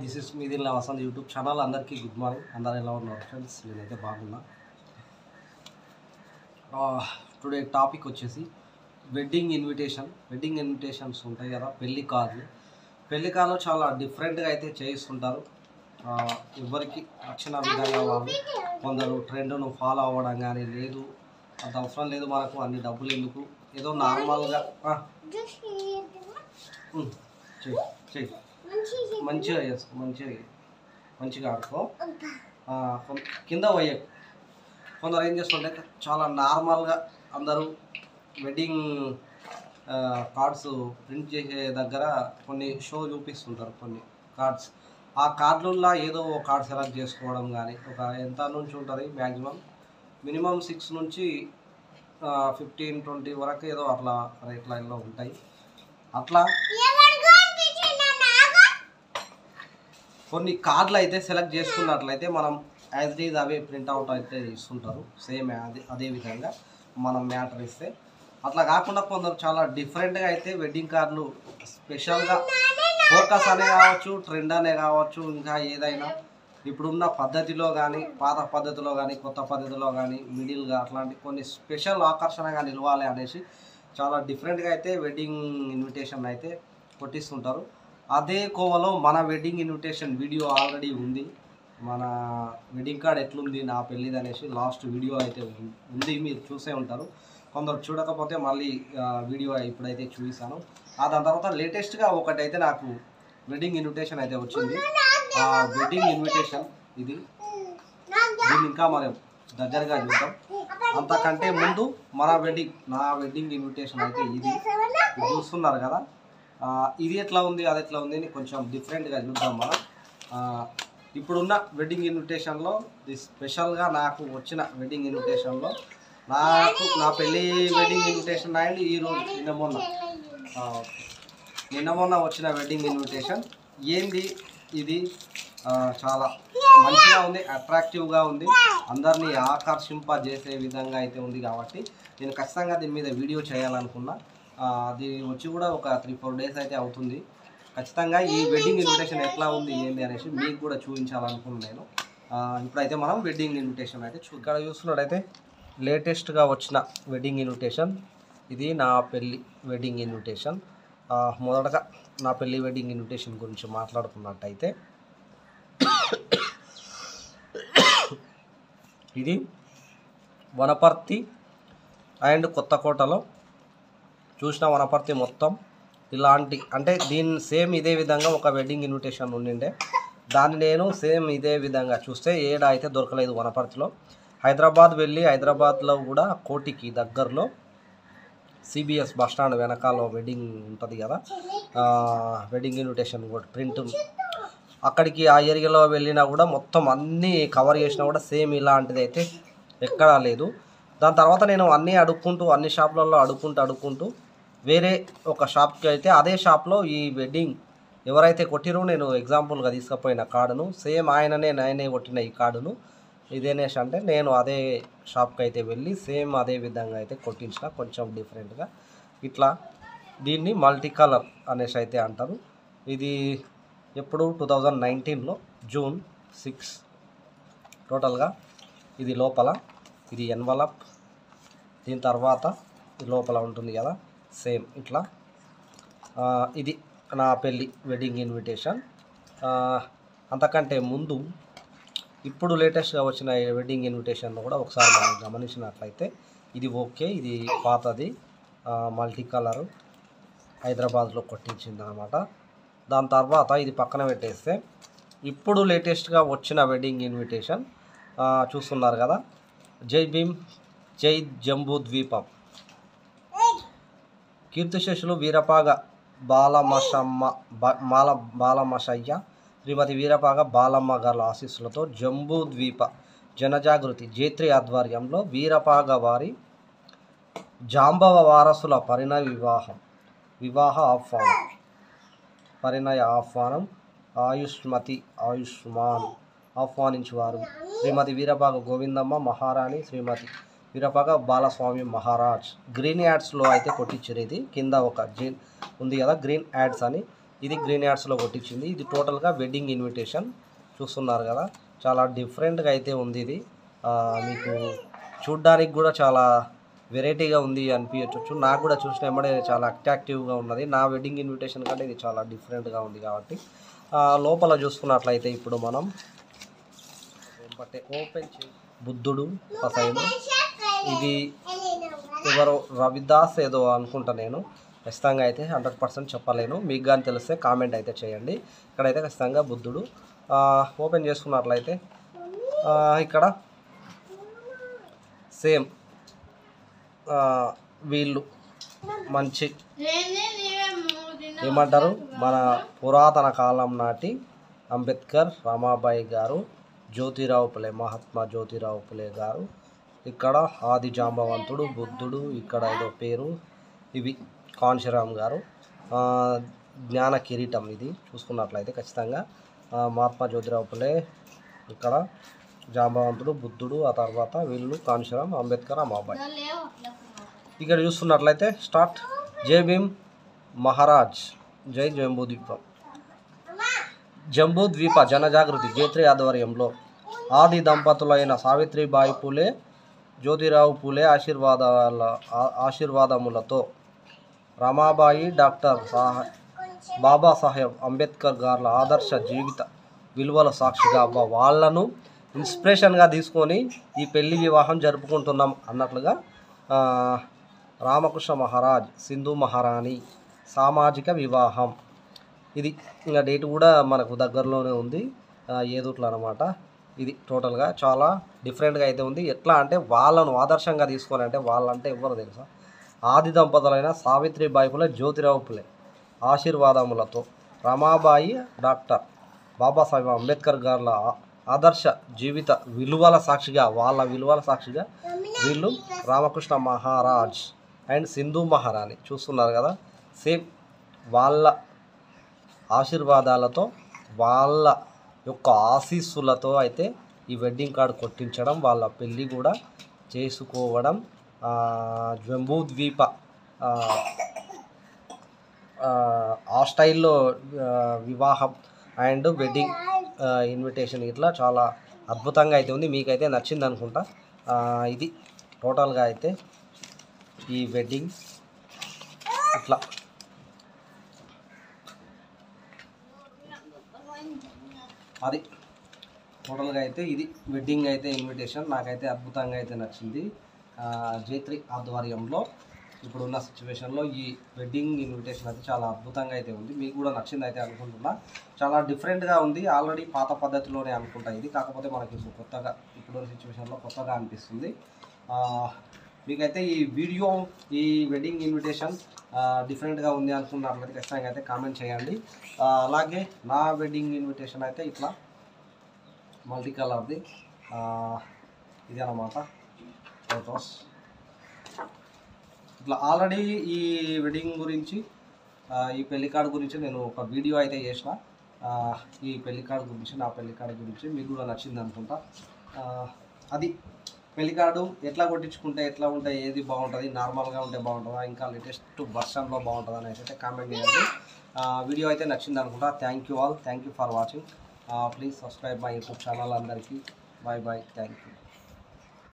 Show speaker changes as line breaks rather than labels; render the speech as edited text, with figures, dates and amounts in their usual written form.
This is మీదిల్ Vasanth YouTube channel. అందరికీ good morning. అందరు ఎలా ఉన్నారు ఫ్రెండ్స్? నేనైతే బాగున్నా. టుడే టాపిక్ వచ్చేసి వెడ్డింగ్ ఇన్విటేషన్స్ ఉంటాయి కదా, పెళ్లి కార్డులు చాలా డిఫరెంట్గా అయితే చేయిస్తుంటారు. ఎవరికి నచ్చిన విధంగా వాళ్ళు కొందరు ట్రెండ్ను ఫాలో అవ్వడం కానీ, లేదు అంత అవసరం లేదు మనకు అన్ని డబ్బులు ఎందుకు, ఏదో నార్మల్గా చెయ్యి మంచిగా చేసుకో, మంచిగా ఆడుకో, కింద పోయకు. కొందరు ఏం చేస్తుంటే చాలా నార్మల్గా అందరూ వెడ్డింగ్ కార్డ్స్ ప్రింట్ చేసే దగ్గర కొన్ని షో చూపిస్తుంటారు, కొన్ని కార్డ్స్. ఆ కార్డుల్లో ఏదో ఒక కార్డ్ సెలెక్ట్ చేసుకోవడం కానీ, ఒక ఎంత నుంచి ఉంటుంది మినిమం 6 నుంచి 15-20 వరకు ఏదో అట్లా రేట్ లైన్లో ఉంటాయి. అట్లా కొన్ని కార్డులు అయితే సెలెక్ట్ చేసుకున్నట్లయితే మనం as it is away printout అయితే ఇస్తుంటారు, సేమ్ అదే విధంగా మనం మ్యాటర్ ఇస్తే. అట్లా కాకుండా కొందరు చాలా డిఫరెంట్గా అయితే వెడ్డింగ్ కార్డులు స్పెషల్గా ఫోకస్ అనే కావచ్చు, ట్రెండ్ అనే కావచ్చు, ఇంకా ఏదైనా ఇప్పుడున్న పద్ధతిలో కానీ, పాత పద్ధతిలో కానీ, కొత్త పద్ధతిలో కానీ, మిడిల్గా అట్లాంటి కొన్ని స్పెషల్ ఆకర్షణగా నిలవాలి అనేసి చాలా డిఫరెంట్గా అయితే వెడ్డింగ్ ఇన్విటేషన్ అయితే కొట్టిస్తుంటారు. అదే కోవలో మన వెడ్డింగ్ ఇన్విటేషన్ వీడియో ఆల్రెడీ ఉంది. మన వెడ్డింగ్ కార్డ్ ఎట్లుంది నా పెళ్ళిది అనేసి లాస్ట్ వీడియో అయితే ఉంది, మీరు చూసే ఉంటారు. కొందరు చూడకపోతే మళ్ళీ వీడియో ఇప్పుడైతే చూపిస్తాను. దాని తర్వాత లేటెస్ట్గా ఒకటైతే నాకు వెడ్డింగ్ ఇన్విటేషన్ అయితే వచ్చింది. ఆ వెడ్డింగ్ ఇన్విటేషన్ ఇది, దీన్ని ఇంకా మనం దగ్గరగా చూద్దాం. అంతకంటే ముందు నా వెడ్డింగ్ ఇన్విటేషన్ అయితే ఇది చూస్తున్నారు కదా, ఇది ఎట్లా ఉంది అది ఎట్లా ఉంది అని కొంచెం డిఫరెంట్గా చూద్దాం మనం. ఇప్పుడున్న వెడ్డింగ్ ఇన్విటేషన్లో స్పెషల్గా నాకు వచ్చిన వెడ్డింగ్ ఇన్విటేషన్లో నా పెళ్ళి వెడ్డింగ్ ఇన్విటేషన్ అండ్ ఈరోజు నిన్న మొన్న వచ్చిన వెడ్డింగ్ ఇన్విటేషన్ ఏంది ఇది, చాలా మంచిగా ఉంది, అట్రాక్టివ్గా ఉంది, అందరినీ ఆకర్షింపజేసే విధంగా అయితే ఉంది. కాబట్టి నేను ఖచ్చితంగా దీని మీద వీడియో చేయాలనుకున్నా. అది వచ్చి కూడా ఒక 3-4 డేస్ అయితే అవుతుంది. ఖచ్చితంగా ఈ వెడ్డింగ్ ఇన్విటేషన్ ఎట్లా ఉంది ఏంది అనేసి మీకు కూడా చూపించాలనుకున్నాను నేను. ఇప్పుడైతే మనం వెడ్డింగ్ ఇన్విటేషన్ అయితే ఇక్కడ చూస్తున్నట్టయితే లేటెస్ట్గా వచ్చిన వెడ్డింగ్ ఇన్విటేషన్ ఇది, నా పెళ్ళి వెడ్డింగ్ ఇన్విటేషన్. మొదటగా నా పెళ్ళి వెడ్డింగ్ ఇన్విటేషన్ గురించి మాట్లాడుకున్నట్టయితే ఇది వనపర్తి అండ్ కొత్తకోటలో చూసిన వనపర్తి మొత్తం ఇలాంటి, అంటే దీని సేమ్ ఇదే విధంగా ఒక వెడ్డింగ్ ఇన్విటేషన్ ఉండిండే, దాన్ని నేను సేమ్ ఇదే విధంగా చూస్తే ఏడా అయితే దొరకలేదు వనపర్తిలో. హైదరాబాద్ వెళ్ళి హైదరాబాద్లో కూడా కోటికి దగ్గరలో సిబిఎస్ బస్టాండ్ వెనకాల వెడ్డింగ్ ఉంటుంది కదా, వెడ్డింగ్ ఇన్విటేషన్ కూడా ప్రింట్, అక్కడికి ఆ ఏరియాలో వెళ్ళినా కూడా మొత్తం అన్నీ కవర్ చేసినా కూడా సేమ్ ఇలాంటిది అయితే ఎక్కడా లేదు. దాని తర్వాత నేను అన్ని షాపులలో అడుక్కుంటూ వేరే ఒక షాప్కి అయితే అదే షాప్లో ఈ వెడ్డింగ్ ఎవరైతే కొట్టిరో నేను ఎగ్జాంపుల్గా తీసుకుపోయిన కార్డును సేమ్ నేనే కొట్టిన ఈ కార్డును ఇదేనేసి అంటే నేను అదే షాప్కి అయితే వెళ్ళి సేమ్ అదే విధంగా అయితే కొట్టించిన, కొంచెం డిఫరెంట్గా. ఇట్లా దీన్ని మల్టీ కలర్ అనేసి అయితే అంటారు. ఇది ఎప్పుడు 2019లో June 6 టోటల్గా. ఇది లోపల ఇది ఎన్వలప్, దీని తర్వాత లోపల ఉంటుంది కదా సేమ్ ఇట్లా. ఇది నా పెళ్ళి వెడ్డింగ్ ఇన్విటేషన్. అంతకంటే ముందు ఇప్పుడు లేటెస్ట్గా వచ్చిన వెడ్డింగ్ ఇన్విటేషన్లో కూడా ఒకసారి మనం గమనించినట్లయితే ఇది ఓకే, ఇది పాతది, మల్టీ కలరు, హైదరాబాద్లో కొట్టించింది అనమాట. దాని తర్వాత ఇది పక్కన పెట్టేస్తే ఇప్పుడు లేటెస్ట్గా వచ్చిన వెడ్డింగ్ ఇన్విటేషన్ చూస్తున్నారు కదా, జై భీమ్ జై జంబూ ద్వీపం, కీర్తిశేషులు వీరపాగ బాలమశయ్య శ్రీమతి వీరపాగ బాలమ్మ గారి ఆశీస్సులతో జంబూ ద్వీప జనజాగృతి జేత్రి ఆధ్వర్యంలో వీరపాగ వారి జాంబవ వారసుల వివాహ ఆహ్వానం ఆయుష్మాన్ ఆహ్వానించేవారు శ్రీమతి వీరపాగ గోవిందమ్మ మహారాణి, శ్రీమతి వీరపాగ బాలస్వామి మహారాజ్. గ్రీన్ యాడ్స్లో అయితే కొట్టించారు. ఇది కింద ఒక ఉంది కదా గ్రీన్ యాడ్స్ అని, ఇది గ్రీన్ యార్డ్స్లో కొట్టించింది. ఇది టోటల్గా వెడ్డింగ్ ఇన్విటేషన్ చూస్తున్నారు కదా, చాలా డిఫరెంట్గా అయితే ఉంది. ఇది మీకు చూడ్డానికి కూడా చాలా వెరైటీగా ఉంది అనిపించవచ్చు. నాకు కూడా చూసిన వెంబడే చాలా అట్రాక్టివ్గా ఉన్నది. నా వెడ్డింగ్ ఇన్విటేషన్ కంటే ఇది చాలా డిఫరెంట్గా ఉంది కాబట్టి లోపల చూసుకున్నట్లయితే ఇప్పుడు మనం ఓపెన్ బుద్ధుడు సైడు, ఇది ఎవరో రవిదాస్ ఏదో అనుకుంటా, నేను ఖచ్చితంగా అయితే 100% చెప్పలేను. మీకు కానీ తెలిస్తే కామెంట్ అయితే చేయండి. ఇక్కడైతే ఖచ్చితంగా బుద్ధుడు. ఓపెన్ చేసుకున్నట్లయితే ఇక్కడ సేమ్ వీళ్ళు మంచి ఏమంటారు, మన పురాతన కాలం నాటి అంబేద్కర్, రమాబాయి గారు, జ్యోతిరావు పులే, మహాత్మా జ్యోతిరావు పులే గారు, ఇక్కడ ఆది జాంబవంతుడు, బుద్ధుడు, ఇక్కడ ఏదో పేరు, ఇవి కాంశీరామ్ గారు, జ్ఞాన కిరీటం ఇది చూసుకున్నట్లయితే ఖచ్చితంగా మహాత్మా జ్యోతిరావు పులే, ఇక్కడ జాంబవంతుడు, బుద్ధుడు, ఆ తర్వాత వీళ్ళు కాంశీరామ్, అంబేద్కర్, రమాబాయి. ఇక్కడ చూస్తున్నట్లయితే స్టార్ట్. జై భీమ్ మహారాజ్, జై జంబూద్వీపం. జంబూద్వీప జనజాగృతి జైత్రి ఆధ్వర్యంలో ఆది దంపతులైన సావిత్రిబాయి పూలే, జ్యోతిరావు పూలే ఆశీర్వాదములతో రమాబాయి, డాక్టర్ బాబాసాహెబ్ అంబేద్కర్ గార్ల ఆదర్శ జీవిత విలువల సాక్షిగా వాళ్ళను ఇన్స్పిరేషన్గా తీసుకొని ఈ పెళ్లి వివాహం జరుపుకుంటున్నాం అన్నట్లుగా రామకృష్ణ మహారాజ్, సింధు మహారాణి సామాజిక వివాహం. ఇది ఇంకా డేట్ కూడా మనకు దగ్గరలోనే ఉంది, ఏదోట్లో అనమాట. ఇది టోటల్గా చాలా డిఫరెంట్గా అయితే ఉంది. ఎట్లా అంటే వాళ్ళను ఆదర్శంగా తీసుకొని, అంటే వాళ్ళంటే ఎవరు తెలుసా, ఆది దంపతులైన సావిత్రిబాయి పులే, జ్యోతిరావు పులే ఆశీర్వాదములతో రమాబాయి, డాక్టర్ బాబాసాహెబ్ అంబేద్కర్ గార్ల ఆదర్శ జీవిత విలువల సాక్షిగా, వాళ్ళ విలువల సాక్షిగా వీళ్ళు రామకృష్ణ మహారాజ్ అండ్ సింధు మహారాణి చూస్తున్నారు కదా, సేమ్ వాళ్ళ ఆశీర్వాదాలతో, వాళ్ళ యొక్క ఆశీస్సులతో అయితే ఈ వెడ్డింగ్ కార్డు కొట్టించడం, వాళ్ళ పెళ్ళి కూడా చేసుకోవడం, జంబూద్వీప ఆ స్టైల్లో వివాహం అండ్ వెడ్డింగ్ ఇన్విటేషన్ ఇట్లా చాలా అద్భుతంగా అయితే ఉంది. మీకైతే నచ్చింది అనుకుంటా. ఇది టోటల్గా అయితే ఈ వెడ్డింగ్ ఇట్లా అది టోటల్గా అయితే ఇది వెడ్డింగ్ అయితే ఇన్విటేషన్ నాకైతే అద్భుతంగా అయితే నచ్చింది. జైత్రి ఆధ్వర్యంలో ఇప్పుడున్న సిచ్యువేషన్లో ఈ వెడ్డింగ్ ఇన్విటేషన్ అయితే చాలా అద్భుతంగా అయితే ఉంది. మీకు కూడా నచ్చింది అయితే అనుకుంటున్నా. చాలా డిఫరెంట్గా ఉంది. ఆల్రెడీ పాత పద్ధతిలోనే అనుకుంటా ఇది, కాకపోతే మనకి ఇప్పుడు కొత్తగా, ఇప్పుడున్న సిచ్యువేషన్లో కొత్తగా అనిపిస్తుంది. మీకైతే ఈ వీడియో, ఈ వెడ్డింగ్ ఇన్విటేషన్ డిఫరెంట్గా ఉంది అనుకున్నట్లయితే ఖచ్చితంగా అయితే కామెంట్ చేయండి. అలాగే నా వెడ్డింగ్ ఇన్విటేషన్ అయితే ఇట్లా మల్టీ కలర్ది ఇది అన్నమాట ఫొటోస్. ఇట్లా ఆల్రెడీ ఈ వెడ్డింగ్ గురించి, ఈ పెళ్లి కార్డు గురించి నేను ఒక వీడియో అయితే చేసిన. ఈ పెళ్లి కార్డు గురించి, నా పెళ్లి కార్డు గురించి మీకు కూడా నచ్చింది అనుకుంటా. అది పెళ్లి కార్డు ఎట్లా కొట్టించుకుంటే ఎట్లా ఉంటే ఏది బాగుంటుంది, నార్మల్గా ఉంటే బాగుంటుందా, ఇంకా లేటెస్ట్ వర్షన్లో బాగుంటుందా అనేసి అయితే కామెంట్ చేయండి. వీడియో అయితే నచ్చింది అనుకుంటా. Thank you all, thank you for watching. Please subscribe my YouTube channel. అందరికీ బాయ్ బాయ్, థ్యాంక్ యూ.